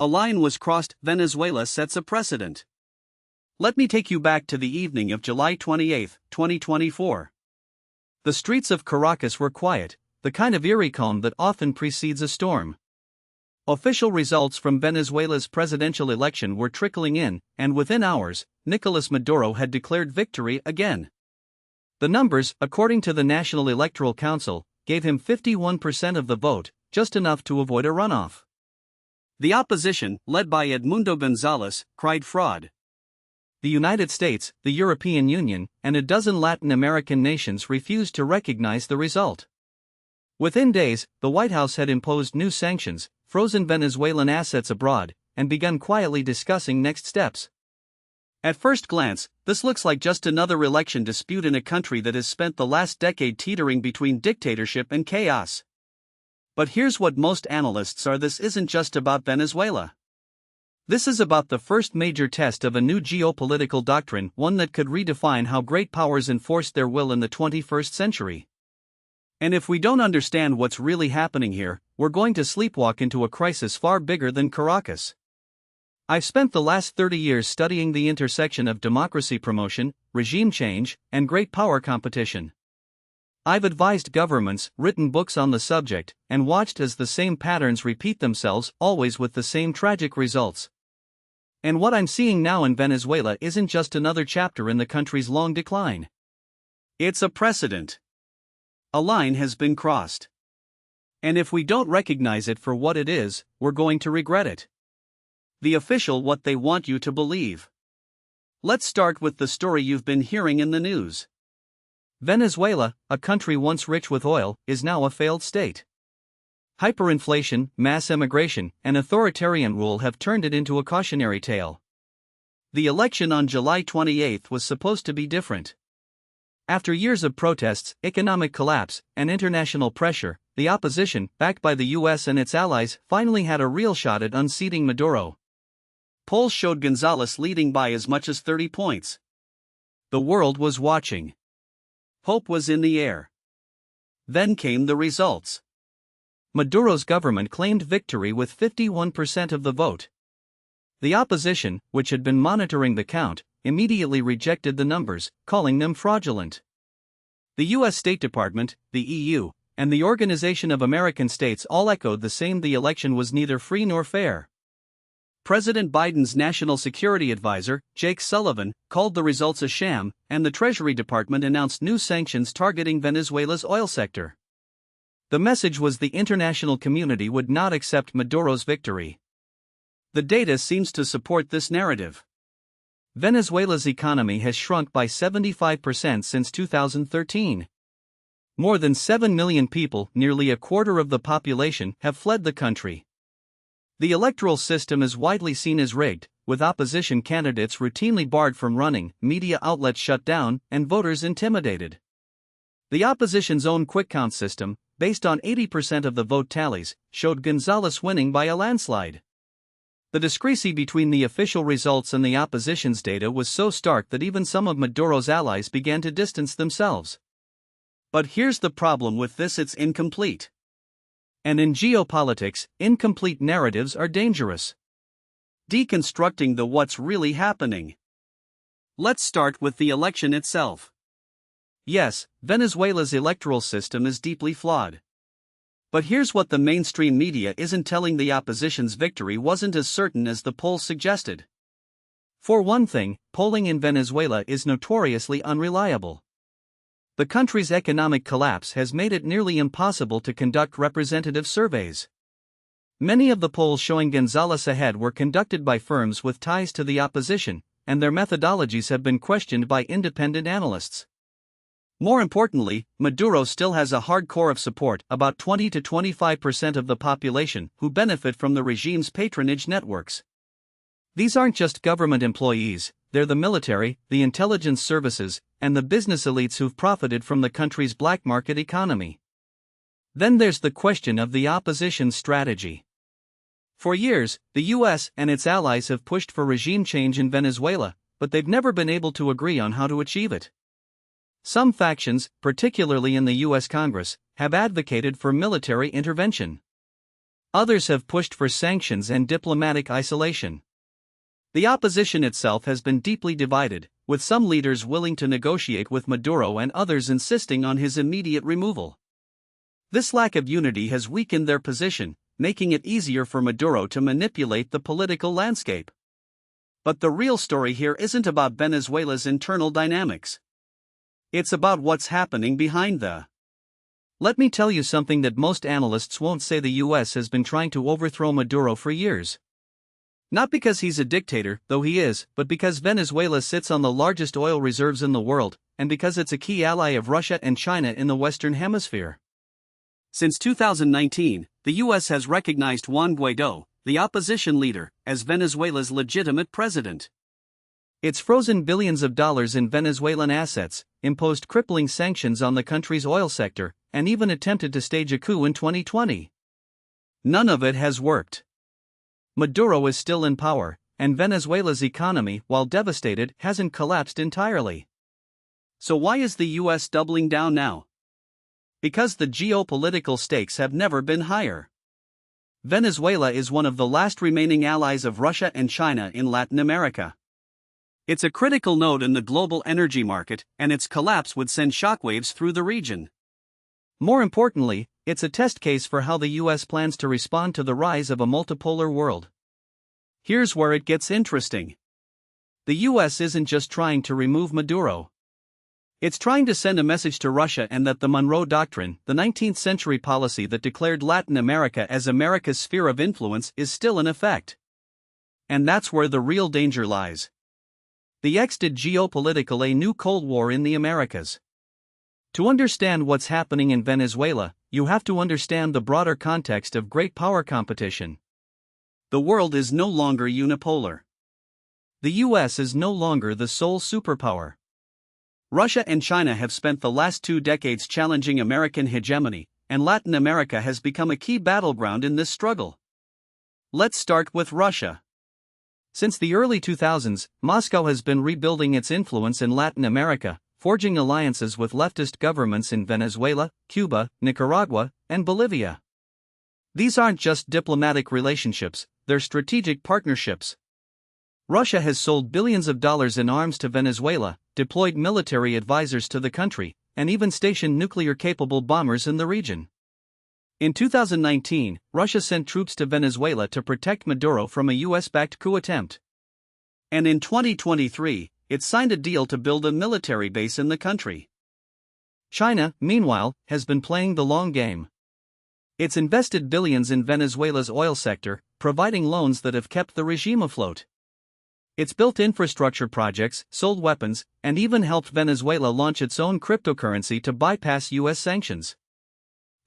A line was crossed. Venezuela sets a precedent. Let me take you back to the evening of July 28, 2024. The streets of Caracas were quiet, the kind of eerie calm that often precedes a storm. Official results from Venezuela's presidential election were trickling in, and within hours, Nicolas Maduro had declared victory again. The numbers, according to the National Electoral Council, gave him 51% of the vote, just enough to avoid a runoff. The opposition, led by Edmundo Gonzalez, cried fraud. The United States, the European Union, and a dozen Latin American nations refused to recognize the result. Within days, the White House had imposed new sanctions, frozen Venezuelan assets abroad, and begun quietly discussing next steps. At first glance, this looks like just another election dispute in a country that has spent the last decade teetering between dictatorship and chaos. But here's what most analysts are: this isn't just about Venezuela. This is about the first major test of a new geopolitical doctrine, one that could redefine how great powers enforce their will in the 21st century. And if we don't understand what's really happening here, we're going to sleepwalk into a crisis far bigger than Caracas. I've spent the last 30 years studying the intersection of democracy promotion, regime change, and great power competition. I've advised governments, written books on the subject, and watched as the same patterns repeat themselves, always with the same tragic results. And what I'm seeing now in Venezuela isn't just another chapter in the country's long decline. It's a precedent. A line has been crossed. And if we don't recognize it for what it is, we're going to regret it. The official what they want you to believe. Let's start with the story you've been hearing in the news. Venezuela, a country once rich with oil, is now a failed state. Hyperinflation, mass emigration, and authoritarian rule have turned it into a cautionary tale. The election on July 28 was supposed to be different. After years of protests, economic collapse, and international pressure, the opposition, backed by the US and its allies, finally had a real shot at unseating Maduro. Polls showed Gonzalez leading by as much as 30 points. The world was watching. Hope was in the air. Then came the results. Maduro's government claimed victory with 51% of the vote. The opposition, which had been monitoring the count, immediately rejected the numbers, calling them fraudulent. The U.S. State Department, the EU, and the Organization of American States all echoed the same: the election was neither free nor fair. President Biden's national security advisor, Jake Sullivan, called the results a sham, and the Treasury Department announced new sanctions targeting Venezuela's oil sector. The message was the international community would not accept Maduro's victory. The data seems to support this narrative. Venezuela's economy has shrunk by 75% since 2013. More than 7 million people, nearly a quarter of the population, have fled the country. The electoral system is widely seen as rigged, with opposition candidates routinely barred from running, media outlets shut down, and voters intimidated. The opposition's own quick count system, based on 80% of the vote tallies, showed Gonzalez winning by a landslide. The discrepancy between the official results and the opposition's data was so stark that even some of Maduro's allies began to distance themselves. But here's the problem with this: it's incomplete. And in geopolitics, incomplete narratives are dangerous. Deconstructing the what's really happening. Let's start with the election itself. Yes, Venezuela's electoral system is deeply flawed. But here's what the mainstream media isn't telling: the opposition's victory wasn't as certain as the polls suggested. For one thing, polling in Venezuela is notoriously unreliable. The country's economic collapse has made it nearly impossible to conduct representative surveys. Many of the polls showing Gonzalez ahead were conducted by firms with ties to the opposition, and their methodologies have been questioned by independent analysts. More importantly, Maduro still has a hard core of support, about 20 to 25% of the population, who benefit from the regime's patronage networks. These aren't just government employees, they're the military, the intelligence services, and the business elites who've profited from the country's black market economy. Then there's the question of the opposition's strategy. For years, the US and its allies have pushed for regime change in Venezuela, but they've never been able to agree on how to achieve it. Some factions, particularly in the US Congress, have advocated for military intervention. Others have pushed for sanctions and diplomatic isolation. The opposition itself has been deeply divided, with some leaders willing to negotiate with Maduro and others insisting on his immediate removal. This lack of unity has weakened their position, making it easier for Maduro to manipulate the political landscape. But the real story here isn't about Venezuela's internal dynamics. It's about what's happening behind the. Let me tell you something that most analysts won't say: the US has been trying to overthrow Maduro for years. Not because he's a dictator, though he is, but because Venezuela sits on the largest oil reserves in the world, and because it's a key ally of Russia and China in the Western Hemisphere. Since 2019, the US has recognized Juan Guaidó, the opposition leader, as Venezuela's legitimate president. It's frozen billions of dollars in Venezuelan assets, imposed crippling sanctions on the country's oil sector, and even attempted to stage a coup in 2020. None of it has worked. Maduro is still in power, and Venezuela's economy, while devastated, hasn't collapsed entirely. So why is the US doubling down now? Because the geopolitical stakes have never been higher. Venezuela is one of the last remaining allies of Russia and China in Latin America. It's a critical node in the global energy market, and its collapse would send shockwaves through the region. More importantly, it's a test case for how the US plans to respond to the rise of a multipolar world. Here's where it gets interesting. The US isn't just trying to remove Maduro. It's trying to send a message to Russia and that the Monroe Doctrine, the 19th century policy that declared Latin America as America's sphere of influence, is still in effect. And that's where the real danger lies. The exited geopolitical a new Cold War in the Americas. To understand what's happening in Venezuela, you have to understand the broader context of great power competition. The world is no longer unipolar. The US is no longer the sole superpower. Russia and China have spent the last 2 decades challenging American hegemony, and Latin America has become a key battleground in this struggle. Let's start with Russia. Since the early 2000s, Moscow has been rebuilding its influence in Latin America, forging alliances with leftist governments in Venezuela, Cuba, Nicaragua, and Bolivia. These aren't just diplomatic relationships, they're strategic partnerships. Russia has sold billions of dollars in arms to Venezuela, deployed military advisors to the country, and even stationed nuclear-capable bombers in the region. In 2019, Russia sent troops to Venezuela to protect Maduro from a US-backed coup attempt. And in 2023, it signed a deal to build a military base in the country. China, meanwhile, has been playing the long game. It's invested billions in Venezuela's oil sector, providing loans that have kept the regime afloat. It's built infrastructure projects, sold weapons, and even helped Venezuela launch its own cryptocurrency to bypass US sanctions.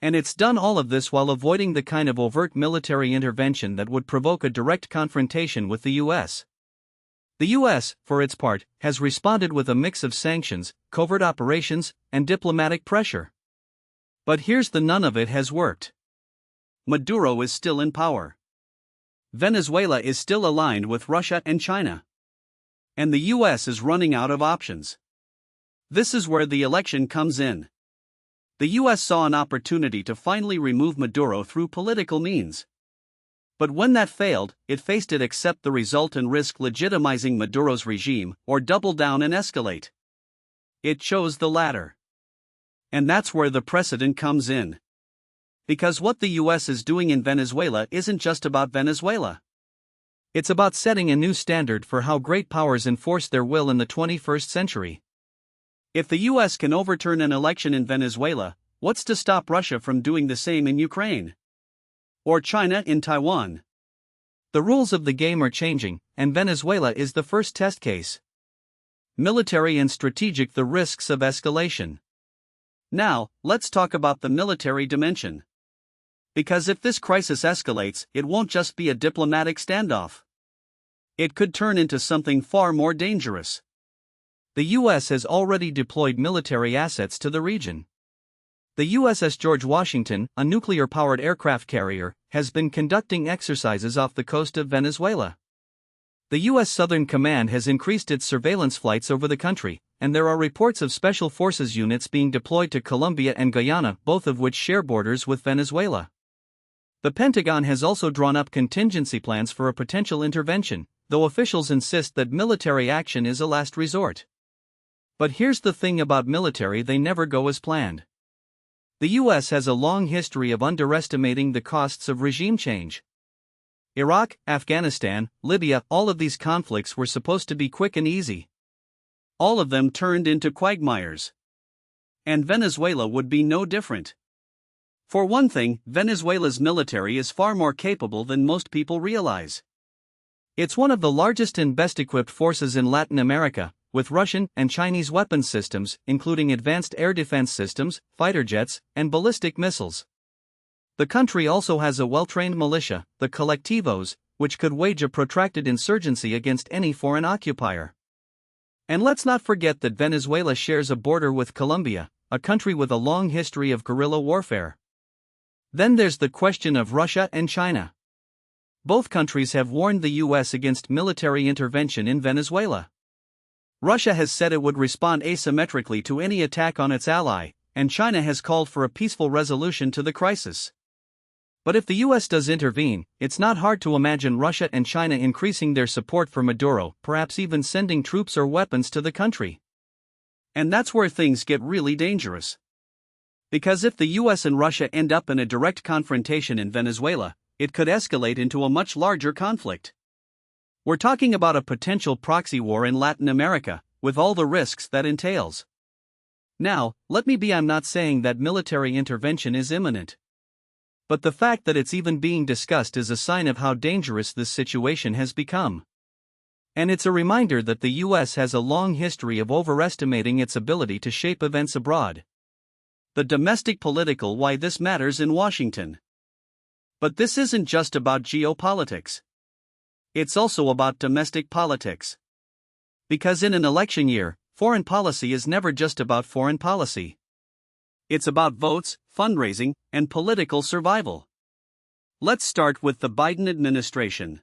And it's done all of this while avoiding the kind of overt military intervention that would provoke a direct confrontation with the US. The US, for its part, has responded with a mix of sanctions, covert operations, and diplomatic pressure. But here's the: none of it has worked. Maduro is still in power. Venezuela is still aligned with Russia and China. And the US is running out of options. This is where the election comes in. The US saw an opportunity to finally remove Maduro through political means. But when that failed, it faced it: accept the result and risk legitimizing Maduro's regime, or double down and escalate. It chose the latter. And that's where the precedent comes in. Because what the US is doing in Venezuela isn't just about Venezuela. It's about setting a new standard for how great powers enforce their will in the 21st century. If the US can overturn an election in Venezuela, what's to stop Russia from doing the same in Ukraine? Or China in Taiwan? The rules of the game are changing, and Venezuela is the first test case. Military and strategic: the risks of escalation. Now, let's talk about the military dimension. Because if this crisis escalates, it won't just be a diplomatic standoff. It could turn into something far more dangerous. The US has already deployed military assets to the region. The USS George Washington, a nuclear-powered aircraft carrier, has been conducting exercises off the coast of Venezuela. The U.S. Southern Command has increased its surveillance flights over the country, and there are reports of Special Forces units being deployed to Colombia and Guyana, both of which share borders with Venezuela. The Pentagon has also drawn up contingency plans for a potential intervention, though officials insist that military action is a last resort. But here's the thing about military: they never go as planned. The US has a long history of underestimating the costs of regime change. Iraq, Afghanistan, Libya, all of these conflicts were supposed to be quick and easy. All of them turned into quagmires. And Venezuela would be no different. For one thing, Venezuela's military is far more capable than most people realize. It's one of the largest and best equipped forces in Latin America, with Russian and Chinese weapons systems, including advanced air defense systems, fighter jets, and ballistic missiles. The country also has a well-trained militia, the colectivos, which could wage a protracted insurgency against any foreign occupier. And let's not forget that Venezuela shares a border with Colombia, a country with a long history of guerrilla warfare. Then there's the question of Russia and China. Both countries have warned the US against military intervention in Venezuela. Russia has said it would respond asymmetrically to any attack on its ally, and China has called for a peaceful resolution to the crisis. But if the US does intervene, it's not hard to imagine Russia and China increasing their support for Maduro, perhaps even sending troops or weapons to the country. And that's where things get really dangerous. Because if the US and Russia end up in a direct confrontation in Venezuela, it could escalate into a much larger conflict. We're talking about a potential proxy war in Latin America, with all the risks that entails. Now, I'm not saying that military intervention is imminent. But the fact that it's even being discussed is a sign of how dangerous this situation has become. And it's a reminder that the US has a long history of overestimating its ability to shape events abroad. The domestic political why this matters in Washington. But this isn't just about geopolitics. It's also about domestic politics. Because in an election year, foreign policy is never just about foreign policy. It's about votes, fundraising, and political survival. Let's start with the Biden administration.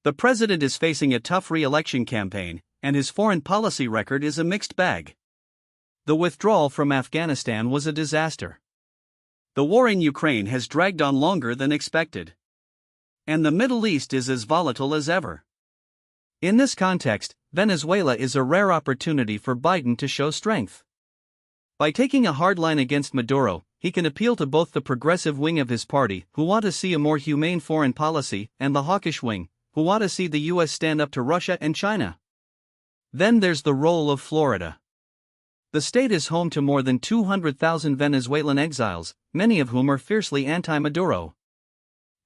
The president is facing a tough re-election campaign, and his foreign policy record is a mixed bag. The withdrawal from Afghanistan was a disaster. The war in Ukraine has dragged on longer than expected. And the Middle East is as volatile as ever. In this context, Venezuela is a rare opportunity for Biden to show strength. By taking a hard line against Maduro, he can appeal to both the progressive wing of his party, who want to see a more humane foreign policy, and the hawkish wing, who want to see the US stand up to Russia and China. Then there's the role of Florida. The state is home to more than 200,000 Venezuelan exiles, many of whom are fiercely anti-Maduro.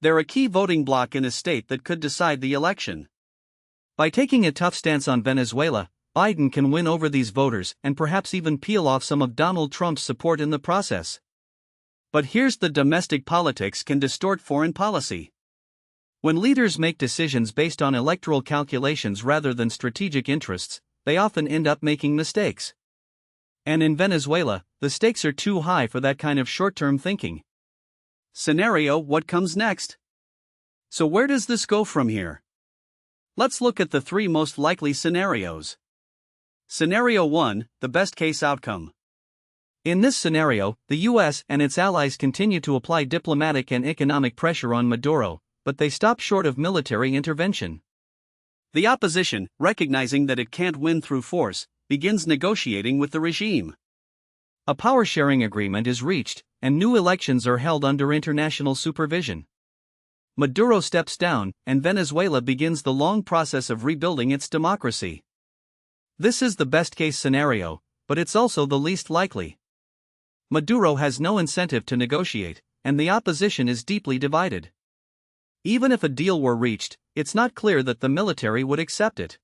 They're a key voting bloc in a state that could decide the election. By taking a tough stance on Venezuela, Biden can win over these voters and perhaps even peel off some of Donald Trump's support in the process. But here's the domestic politics can distort foreign policy. When leaders make decisions based on electoral calculations rather than strategic interests, they often end up making mistakes. And in Venezuela, the stakes are too high for that kind of short-term thinking. Scenario: what comes next? So where does this go from here? Let's look at the three most likely scenarios. Scenario 1, the best-case outcome. In this scenario, the US and its allies continue to apply diplomatic and economic pressure on Maduro, but they stop short of military intervention. The opposition, recognizing that it can't win through force, begins negotiating with the regime. A power-sharing agreement is reached, and new elections are held under international supervision. Maduro steps down, and Venezuela begins the long process of rebuilding its democracy. This is the best-case scenario, but it's also the least likely. Maduro has no incentive to negotiate, and the opposition is deeply divided. Even if a deal were reached, it's not clear that the military would accept it.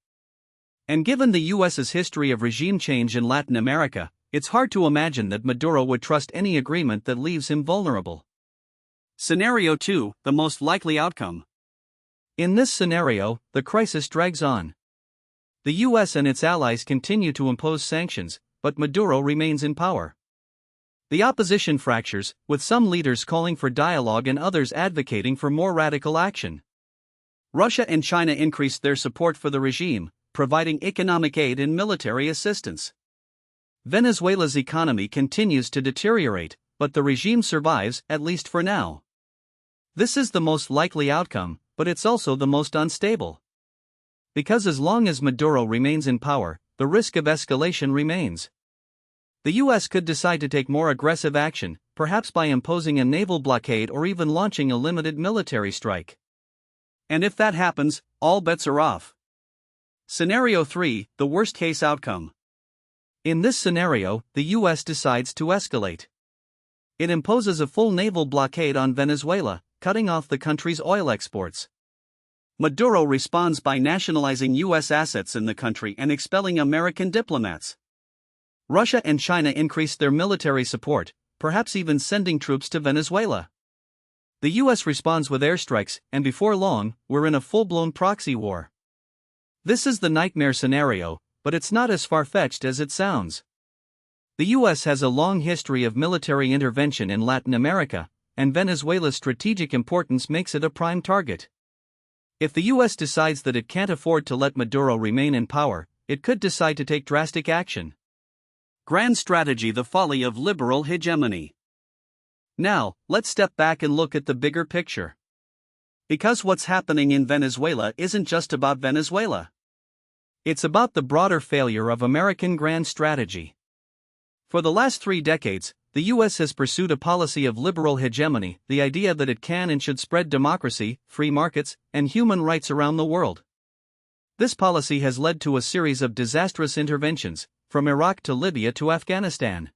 And given the US's history of regime change in Latin America, it's hard to imagine that Maduro would trust any agreement that leaves him vulnerable. Scenario 2, the most likely outcome. In this scenario, the crisis drags on. The US and its allies continue to impose sanctions, but Maduro remains in power. The opposition fractures, with some leaders calling for dialogue and others advocating for more radical action. Russia and China increased their support for the regime, providing economic aid and military assistance. Venezuela's economy continues to deteriorate, but the regime survives, at least for now. This is the most likely outcome, but it's also the most unstable. Because as long as Maduro remains in power, the risk of escalation remains. The US could decide to take more aggressive action, perhaps by imposing a naval blockade or even launching a limited military strike. And if that happens, all bets are off. Scenario 3, the worst-case outcome. In this scenario, the US decides to escalate. It imposes a full naval blockade on Venezuela, cutting off the country's oil exports. Maduro responds by nationalizing US assets in the country and expelling American diplomats. Russia and China increase their military support, perhaps even sending troops to Venezuela. The US responds with airstrikes, and before long, we're in a full-blown proxy war. This is the nightmare scenario, but it's not as far-fetched as it sounds. The US has a long history of military intervention in Latin America, and Venezuela's strategic importance makes it a prime target. If the US decides that it can't afford to let Maduro remain in power, it could decide to take drastic action. Grand strategy: the folly of liberal hegemony. Now, let's step back and look at the bigger picture. Because what's happening in Venezuela isn't just about Venezuela. It's about the broader failure of American grand strategy. For the last 3 decades, the US has pursued a policy of liberal hegemony, the idea that it can and should spread democracy, free markets, and human rights around the world. This policy has led to a series of disastrous interventions, from Iraq to Libya to Afghanistan.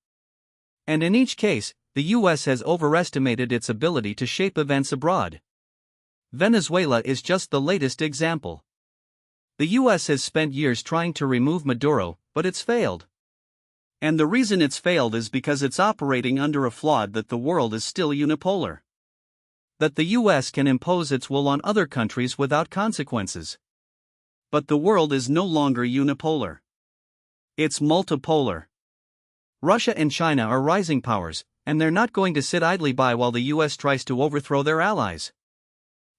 And in each case, the US has overestimated its ability to shape events abroad. Venezuela is just the latest example. The US has spent years trying to remove Maduro, but it's failed. And the reason it's failed is because it's operating under a flawed that the world is still unipolar. That the US can impose its will on other countries without consequences. But the world is no longer unipolar. It's multipolar. Russia and China are rising powers, and they're not going to sit idly by while the US tries to overthrow their allies.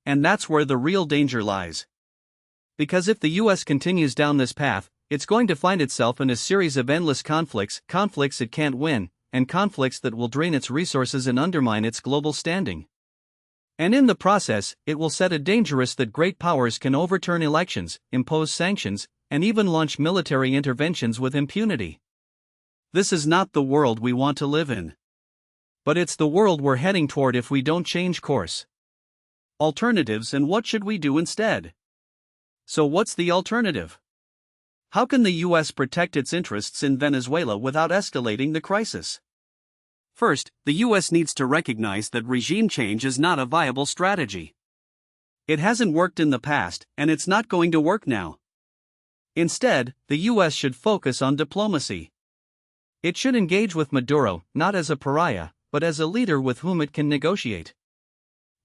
And that's where the real danger lies. Because if the US continues down this path, it's going to find itself in a series of endless conflicts it can't win, and conflicts that will drain its resources and undermine its global standing. And in the process, it will set a dangerous that great powers can overturn elections, impose sanctions, and even launch military interventions with impunity. This is not the world we want to live in. But it's the world we're heading toward if we don't change course. Alternatives: and what should we do instead? So what's the alternative? How can the US protect its interests in Venezuela without escalating the crisis? First, the US needs to recognize that regime change is not a viable strategy. It hasn't worked in the past, and it's not going to work now. Instead, the US should focus on diplomacy. It should engage with Maduro, not as a pariah, but as a leader with whom it can negotiate.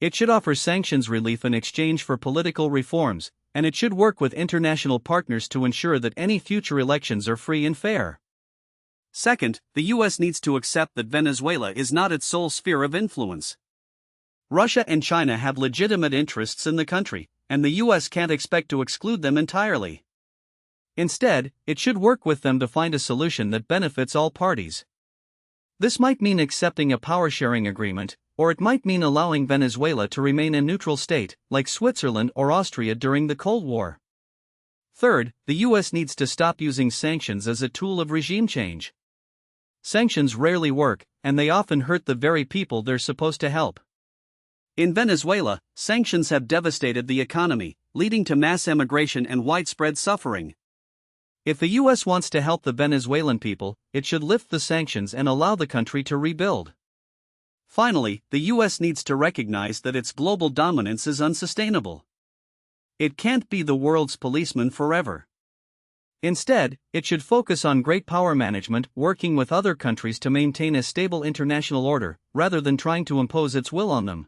It should offer sanctions relief in exchange for political reforms, and it should work with international partners to ensure that any future elections are free and fair. Second, the US needs to accept that Venezuela is not its sole sphere of influence. Russia and China have legitimate interests in the country, and the US can't expect to exclude them entirely. Instead, it should work with them to find a solution that benefits all parties. This might mean accepting a power-sharing agreement, or it might mean allowing Venezuela to remain a neutral state, like Switzerland or Austria during the Cold War. Third, the US needs to stop using sanctions as a tool of regime change. Sanctions rarely work, and they often hurt the very people they're supposed to help. In Venezuela, sanctions have devastated the economy, leading to mass emigration and widespread suffering. If the US wants to help the Venezuelan people, it should lift the sanctions and allow the country to rebuild. Finally, the US needs to recognize that its global dominance is unsustainable. It can't be the world's policeman forever. Instead, it should focus on great power management, working with other countries to maintain a stable international order, rather than trying to impose its will on them.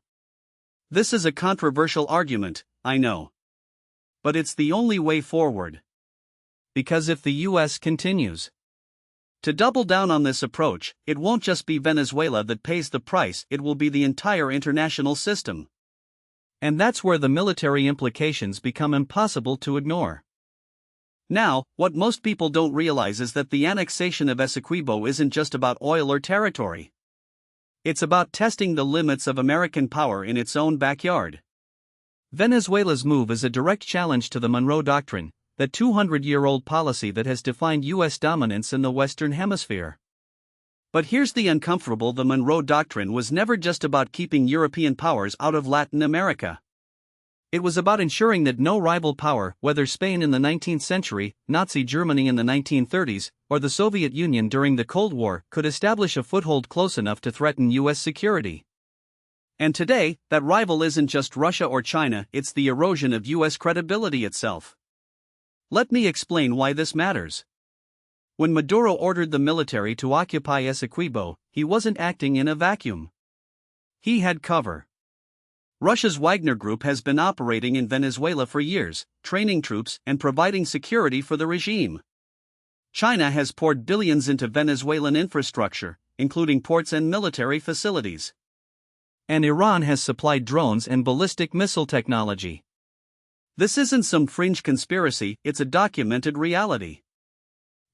This is a controversial argument, I know. But it's the only way forward. Because if the US continues to double down on this approach, it won't just be Venezuela that pays the price, it will be the entire international system. And that's where the military implications become impossible to ignore. Now, what most people don't realize is that the annexation of Essequibo isn't just about oil or territory. It's about testing the limits of American power in its own backyard. Venezuela's move is a direct challenge to the Monroe Doctrine, that 200-year-old policy that has defined U.S. dominance in the Western Hemisphere. But here's the uncomfortable: the Monroe Doctrine was never just about keeping European powers out of Latin America. It was about ensuring that no rival power, whether Spain in the 19th century, Nazi Germany in the 1930s, or the Soviet Union during the Cold War, could establish a foothold close enough to threaten U.S. security. And today, that rival isn't just Russia or China, it's the erosion of U.S. credibility itself. Let me explain why this matters. When Maduro ordered the military to occupy Essequibo, he wasn't acting in a vacuum. He had cover. Russia's Wagner Group has been operating in Venezuela for years, training troops and providing security for the regime. China has poured billions into Venezuelan infrastructure, including ports and military facilities. And Iran has supplied drones and ballistic missile technology. This isn't some fringe conspiracy, it's a documented reality.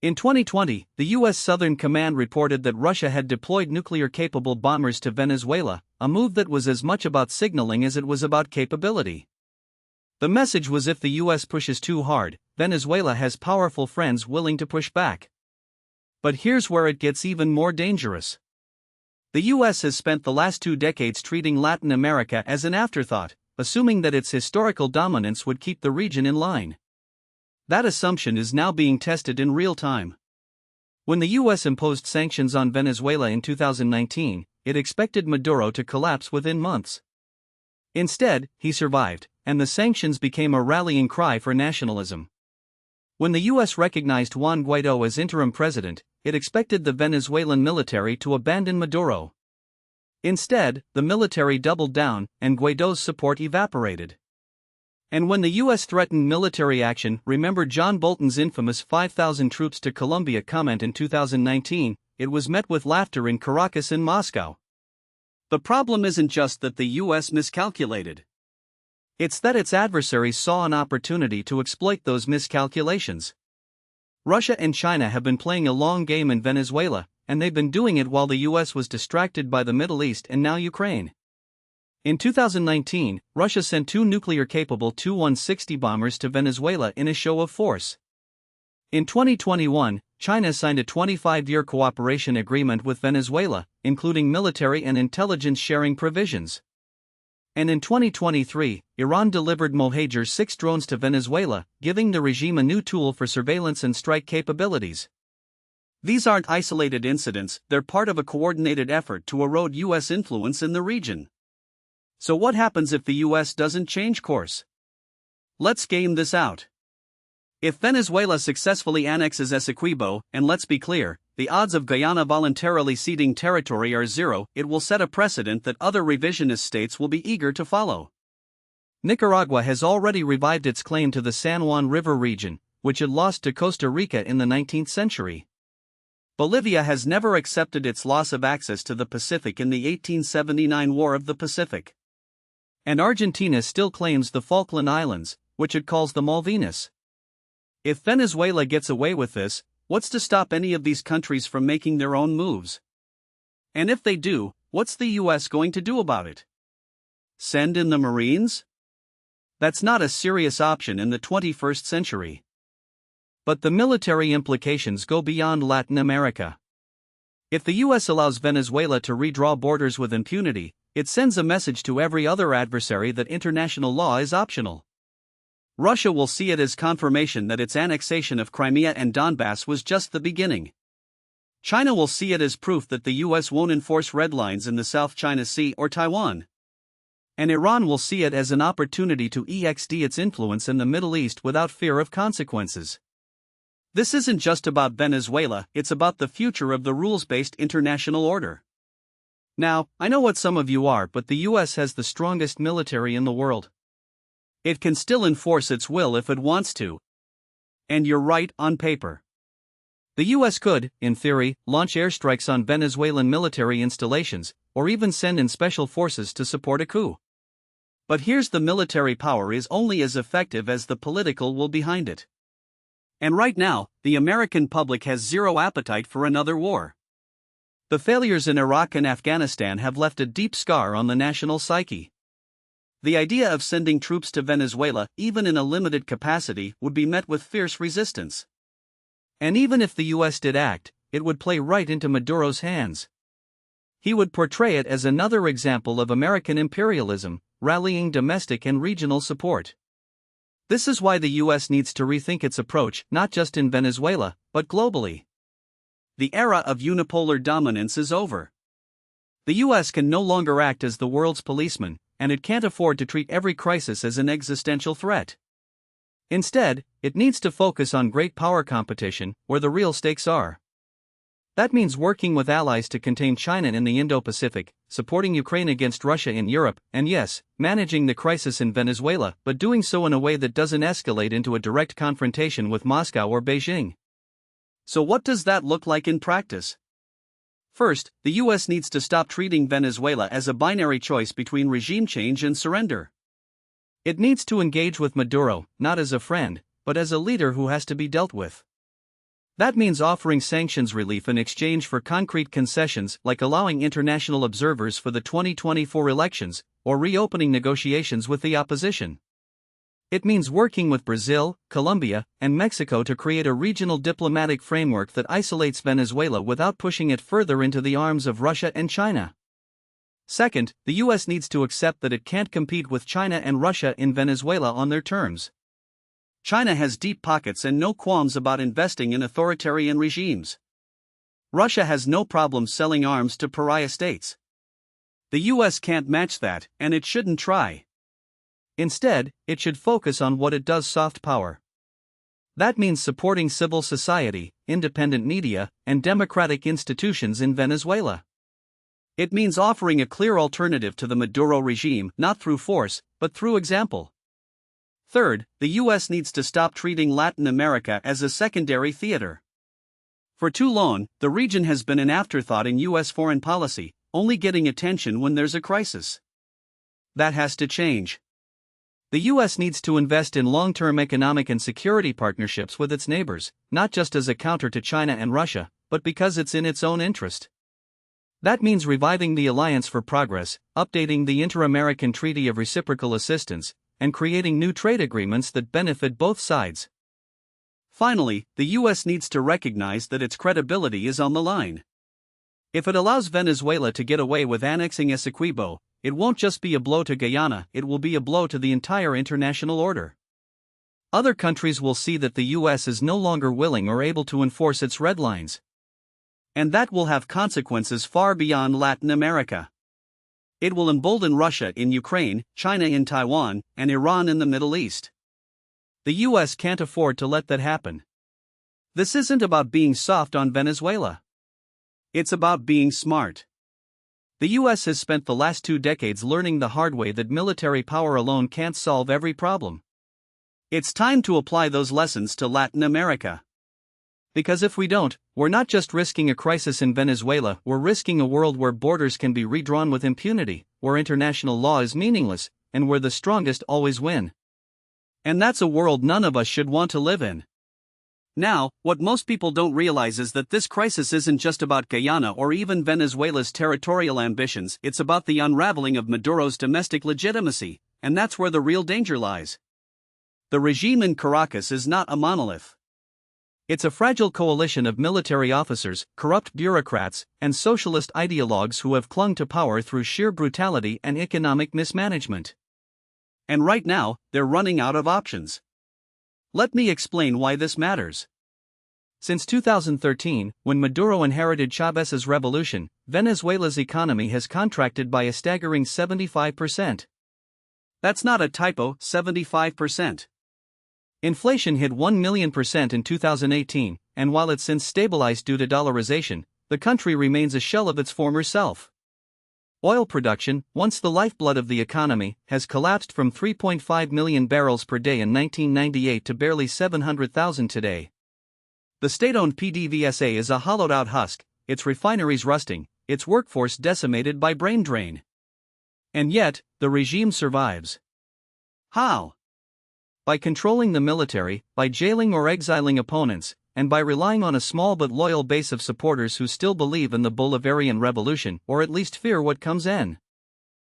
In 2020, the U.S. Southern Command reported that Russia had deployed nuclear-capable bombers to Venezuela, a move that was as much about signaling as it was about capability. The message was: if the U.S. pushes too hard, Venezuela has powerful friends willing to push back. But here's where it gets even more dangerous. The U.S. has spent the last 2 decades treating Latin America as an afterthought, assuming that its historical dominance would keep the region in line. That assumption is now being tested in real time. When the U.S. imposed sanctions on Venezuela in 2019, it expected Maduro to collapse within months. Instead, he survived, and the sanctions became a rallying cry for nationalism. When the U.S. recognized Juan Guaidó as interim president, it expected the Venezuelan military to abandon Maduro. Instead, the military doubled down, and Guaidó's support evaporated. And when the U.S. threatened military action, remember John Bolton's infamous 5,000 troops to Colombia comment in 2019, it was met with laughter in Caracas and Moscow. The problem isn't just that the U.S. miscalculated. It's that its adversaries saw an opportunity to exploit those miscalculations. Russia and China have been playing a long game in Venezuela, and they've been doing it while the U.S. was distracted by the Middle East and now Ukraine. In 2019, Russia sent 2 nuclear-capable Tu-160 bombers to Venezuela in a show of force. In 2021, China signed a 25-year cooperation agreement with Venezuela, including military and intelligence sharing provisions. And in 2023, Iran delivered Mohajer 6 drones to Venezuela, giving the regime a new tool for surveillance and strike capabilities. These aren't isolated incidents, they're part of a coordinated effort to erode U.S. influence in the region. So what happens if the U.S. doesn't change course? Let's game this out. If Venezuela successfully annexes Essequibo, and let's be clear, the odds of Guyana voluntarily ceding territory are zero, it will set a precedent that other revisionist states will be eager to follow. Nicaragua has already revived its claim to the San Juan River region, which it lost to Costa Rica in the 19th century. Bolivia has never accepted its loss of access to the Pacific in the 1879 War of the Pacific. And Argentina still claims the Falkland Islands, which it calls the Malvinas. If Venezuela gets away with this, what's to stop any of these countries from making their own moves? And if they do, what's the U.S. going to do about it? Send in the Marines? That's not a serious option in the 21st century. But the military implications go beyond Latin America. If the U.S. allows Venezuela to redraw borders with impunity, it sends a message to every other adversary that international law is optional. Russia will see it as confirmation that its annexation of Crimea and Donbass was just the beginning. China will see it as proof that the U.S. won't enforce red lines in the South China Sea or Taiwan. And Iran will see it as an opportunity to extend its influence in the Middle East without fear of consequences. This isn't just about Venezuela, it's about the future of the rules-based international order. Now, I know what some of you are, but the U.S. has the strongest military in the world. It can still enforce its will if it wants to. And you're right on paper. The U.S. could, in theory, launch airstrikes on Venezuelan military installations, or even send in special forces to support a coup. But here's the military power is only as effective as the political will behind it. And right now, the American public has zero appetite for another war. The failures in Iraq and Afghanistan have left a deep scar on the national psyche. The idea of sending troops to Venezuela, even in a limited capacity, would be met with fierce resistance. And even if the US did act, it would play right into Maduro's hands. He would portray it as another example of American imperialism, rallying domestic and regional support. This is why the US needs to rethink its approach, not just in Venezuela, but globally. The era of unipolar dominance is over. The US can no longer act as the world's policeman, and it can't afford to treat every crisis as an existential threat. Instead, it needs to focus on great power competition, where the real stakes are. That means working with allies to contain China in the Indo-Pacific, supporting Ukraine against Russia in Europe, and yes, managing the crisis in Venezuela, but doing so in a way that doesn't escalate into a direct confrontation with Moscow or Beijing. So what does that look like in practice? First, the US needs to stop treating Venezuela as a binary choice between regime change and surrender. It needs to engage with Maduro, not as a friend, but as a leader who has to be dealt with. That means offering sanctions relief in exchange for concrete concessions like allowing international observers for the 2024 elections, or reopening negotiations with the opposition. It means working with Brazil, Colombia, and Mexico to create a regional diplomatic framework that isolates Venezuela without pushing it further into the arms of Russia and China. Second, the US needs to accept that it can't compete with China and Russia in Venezuela on their terms. China has deep pockets and no qualms about investing in authoritarian regimes. Russia has no problem selling arms to pariah states. The US can't match that, and it shouldn't try. Instead, it should focus on what it does: soft power. That means supporting civil society, independent media, and democratic institutions in Venezuela. It means offering a clear alternative to the Maduro regime, not through force, but through example. Third, the US needs to stop treating Latin America as a secondary theater. For too long, the region has been an afterthought in US foreign policy, only getting attention when there's a crisis. That has to change. The US needs to invest in long-term economic and security partnerships with its neighbors, not just as a counter to China and Russia, but because it's in its own interest. That means reviving the Alliance for Progress, updating the Inter-American Treaty of Reciprocal Assistance, and creating new trade agreements that benefit both sides. Finally, the US needs to recognize that its credibility is on the line. If it allows Venezuela to get away with annexing Essequibo, it won't just be a blow to Guyana, it will be a blow to the entire international order. Other countries will see that the US is no longer willing or able to enforce its red lines. And that will have consequences far beyond Latin America. It will embolden Russia in Ukraine, China in Taiwan, and Iran in the Middle East. The US can't afford to let that happen. This isn't about being soft on Venezuela. It's about being smart. The US has spent the last 2 decades learning the hard way that military power alone can't solve every problem. It's time to apply those lessons to Latin America. Because if we don't, we're not just risking a crisis in Venezuela, we're risking a world where borders can be redrawn with impunity, where international law is meaningless, and where the strongest always win. And that's a world none of us should want to live in. Now, what most people don't realize is that this crisis isn't just about Guyana or even Venezuela's territorial ambitions, it's about the unraveling of Maduro's domestic legitimacy, and that's where the real danger lies. The regime in Caracas is not a monolith. It's a fragile coalition of military officers, corrupt bureaucrats, and socialist ideologues who have clung to power through sheer brutality and economic mismanagement. And right now, they're running out of options. Let me explain why this matters. Since 2013, when Maduro inherited Chávez's revolution, Venezuela's economy has contracted by a staggering 75%. That's not a typo, 75%. Inflation hit 1,000,000% in 2018, and while it's since stabilized due to dollarization, the country remains a shell of its former self. Oil production, once the lifeblood of the economy, has collapsed from 3.5 million barrels per day in 1998 to barely 700,000 today. The state-owned PDVSA is a hollowed-out husk, its refineries rusting, its workforce decimated by brain drain. And yet, the regime survives. How? By controlling the military, by jailing or exiling opponents, and by relying on a small but loyal base of supporters who still believe in the Bolivarian revolution or at least fear what comes in.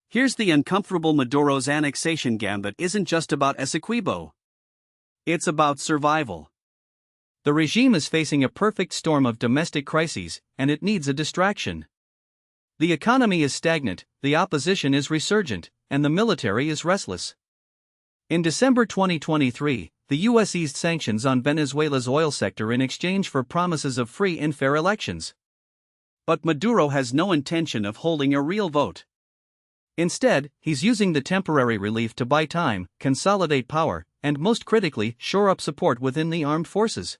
Here's the uncomfortable: Maduro's annexation gambit isn't just about Essequibo. It's about survival. The regime is facing a perfect storm of domestic crises, and it needs a distraction. The economy is stagnant, the opposition is resurgent, and the military is restless. In December 2023, the U.S. eased sanctions on Venezuela's oil sector in exchange for promises of free and fair elections. But Maduro has no intention of holding a real vote. Instead, he's using the temporary relief to buy time, consolidate power, and most critically, shore up support within the armed forces.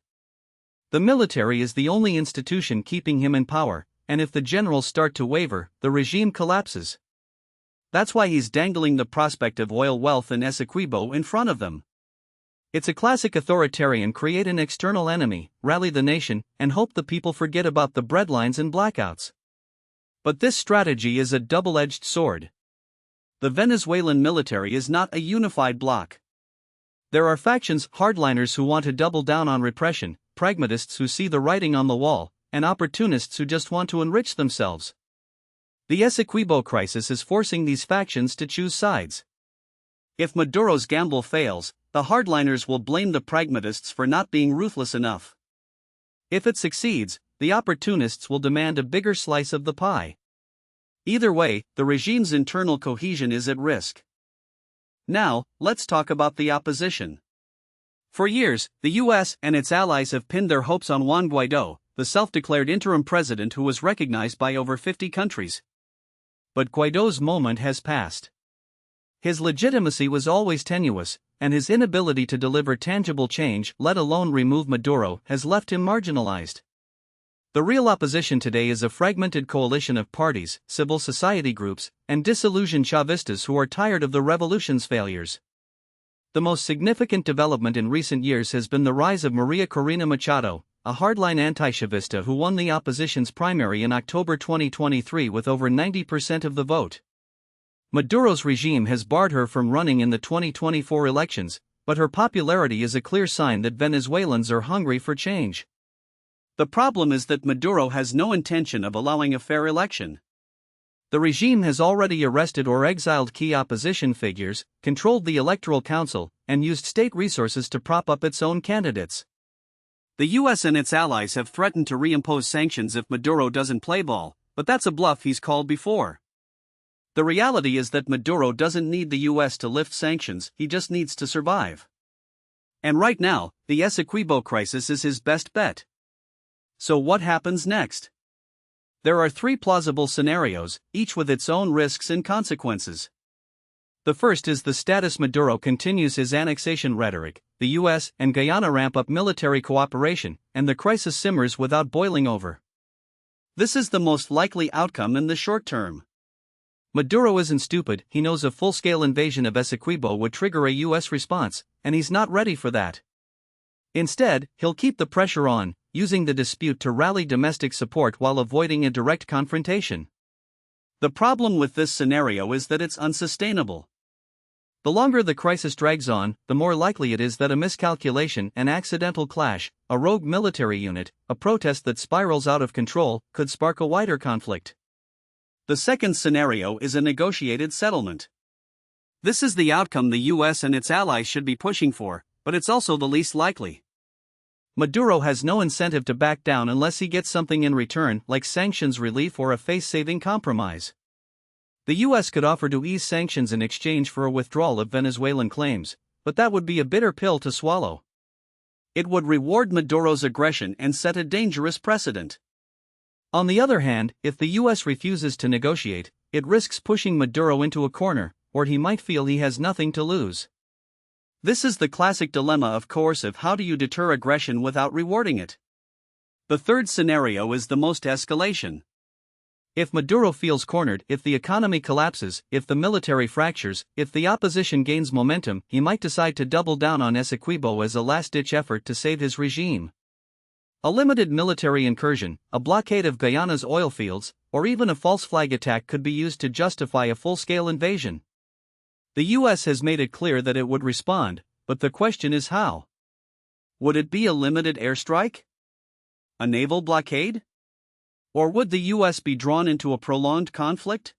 The military is the only institution keeping him in power, and if the generals start to waver, the regime collapses. That's why he's dangling the prospect of oil wealth in Essequibo in front of them. It's a classic authoritarian: create an external enemy, rally the nation, and hope the people forget about the breadlines and blackouts. But this strategy is a double-edged sword. The Venezuelan military is not a unified bloc. There are factions: hardliners who want to double down on repression, pragmatists who see the writing on the wall, and opportunists who just want to enrich themselves. The Essequibo crisis is forcing these factions to choose sides. If Maduro's gamble fails, the hardliners will blame the pragmatists for not being ruthless enough. If it succeeds, the opportunists will demand a bigger slice of the pie. Either way, the regime's internal cohesion is at risk. Now, let's talk about the opposition. For years, the U.S. and its allies have pinned their hopes on Juan Guaidó, the self-declared interim president who was recognized by over 50 countries. But Guaidó's moment has passed. His legitimacy was always tenuous, and his inability to deliver tangible change, let alone remove Maduro, has left him marginalized. The real opposition today is a fragmented coalition of parties, civil society groups, and disillusioned Chavistas who are tired of the revolution's failures. The most significant development in recent years has been the rise of Maria Corina Machado, a hardline anti-Chavista who won the opposition's primary in October 2023 with over 90% of the vote. Maduro's regime has barred her from running in the 2024 elections, but her popularity is a clear sign that Venezuelans are hungry for change. The problem is that Maduro has no intention of allowing a fair election. The regime has already arrested or exiled key opposition figures, controlled the Electoral Council, and used state resources to prop up its own candidates. The U.S. and its allies have threatened to reimpose sanctions if Maduro doesn't play ball, but that's a bluff he's called before. The reality is that Maduro doesn't need the U.S. to lift sanctions, he just needs to survive. And right now, the Essequibo crisis is his best bet. So what happens next? There are three plausible scenarios, each with its own risks and consequences. The first is the status: Maduro continues his annexation rhetoric, the U.S. and Guyana ramp up military cooperation, and the crisis simmers without boiling over. This is the most likely outcome in the short term. Maduro isn't stupid, he knows a full-scale invasion of Essequibo would trigger a U.S. response, and he's not ready for that. Instead, he'll keep the pressure on, using the dispute to rally domestic support while avoiding a direct confrontation. The problem with this scenario is that it's unsustainable. The longer the crisis drags on, the more likely it is that a miscalculation, an accidental clash, a rogue military unit, a protest that spirals out of control, could spark a wider conflict. The second scenario is a negotiated settlement. This is the outcome the U.S. and its allies should be pushing for, but it's also the least likely. Maduro has no incentive to back down unless he gets something in return, like sanctions relief or a face-saving compromise. The U.S. could offer to ease sanctions in exchange for a withdrawal of Venezuelan claims, but that would be a bitter pill to swallow. It would reward Maduro's aggression and set a dangerous precedent. On the other hand, if the U.S. refuses to negotiate, it risks pushing Maduro into a corner, or he might feel he has nothing to lose. This is the classic dilemma of coercive: how do you deter aggression without rewarding it? The third scenario is the most escalation. If Maduro feels cornered, if the economy collapses, if the military fractures, if the opposition gains momentum, he might decide to double down on Essequibo as a last-ditch effort to save his regime. A limited military incursion, a blockade of Guyana's oil fields, or even a false flag attack could be used to justify a full-scale invasion. The U.S. has made it clear that it would respond, but the question is how. Would it be a limited airstrike? A naval blockade? Or would the US be drawn into a prolonged conflict?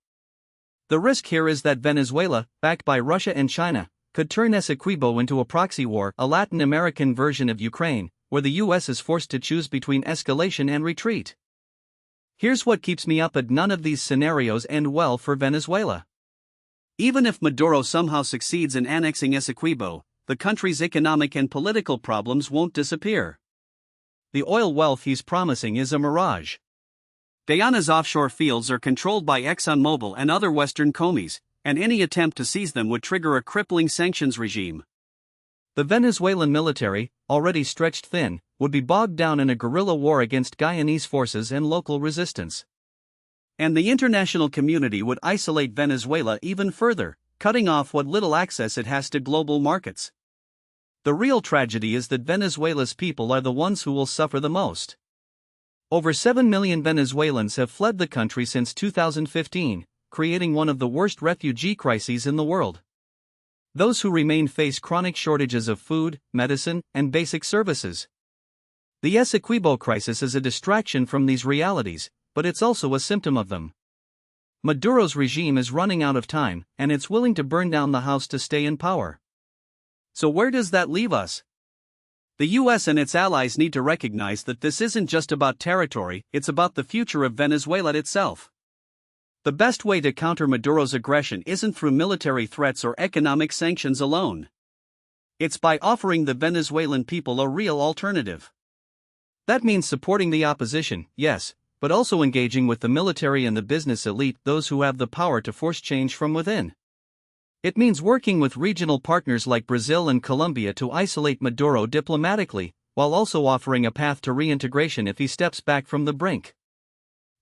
The risk here is that Venezuela, backed by Russia and China, could turn Essequibo into a proxy war, a Latin American version of Ukraine, where the US is forced to choose between escalation and retreat. Here's what keeps me up at none of these scenarios end well for Venezuela. Even if Maduro somehow succeeds in annexing Essequibo, the country's economic and political problems won't disappear. The oil wealth he's promising is a mirage. Guyana's offshore fields are controlled by ExxonMobil and other Western commies, and any attempt to seize them would trigger a crippling sanctions regime. The Venezuelan military, already stretched thin, would be bogged down in a guerrilla war against Guyanese forces and local resistance. And the international community would isolate Venezuela even further, cutting off what little access it has to global markets. The real tragedy is that Venezuela's people are the ones who will suffer the most. Over 7 million Venezuelans have fled the country since 2015, creating one of the worst refugee crises in the world. Those who remain face chronic shortages of food, medicine, and basic services. The Essequibo crisis is a distraction from these realities, but it's also a symptom of them. Maduro's regime is running out of time, and it's willing to burn down the house to stay in power. So where does that leave us? The US and its allies need to recognize that this isn't just about territory, it's about the future of Venezuela itself. The best way to counter Maduro's aggression isn't through military threats or economic sanctions alone. It's by offering the Venezuelan people a real alternative. That means supporting the opposition, yes, but also engaging with the military and the business elite, those who have the power to force change from within. It means working with regional partners like Brazil and Colombia to isolate Maduro diplomatically, while also offering a path to reintegration if he steps back from the brink.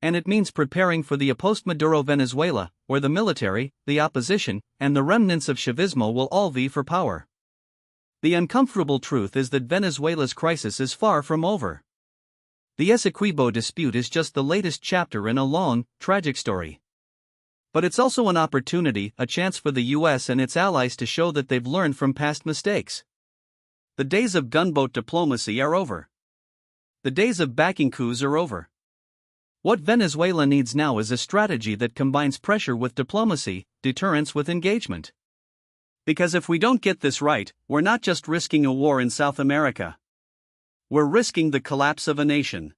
And it means preparing for the post-Maduro Venezuela, where the military, the opposition, and the remnants of Chavismo will all vie for power. The uncomfortable truth is that Venezuela's crisis is far from over. The Essequibo dispute is just the latest chapter in a long, tragic story. But it's also an opportunity, a chance for the US and its allies to show that they've learned from past mistakes. The days of gunboat diplomacy are over. The days of backing coups are over. What Venezuela needs now is a strategy that combines pressure with diplomacy, deterrence with engagement. Because if we don't get this right, we're not just risking a war in South America. We're risking the collapse of a nation.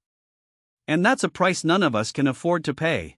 And that's a price none of us can afford to pay.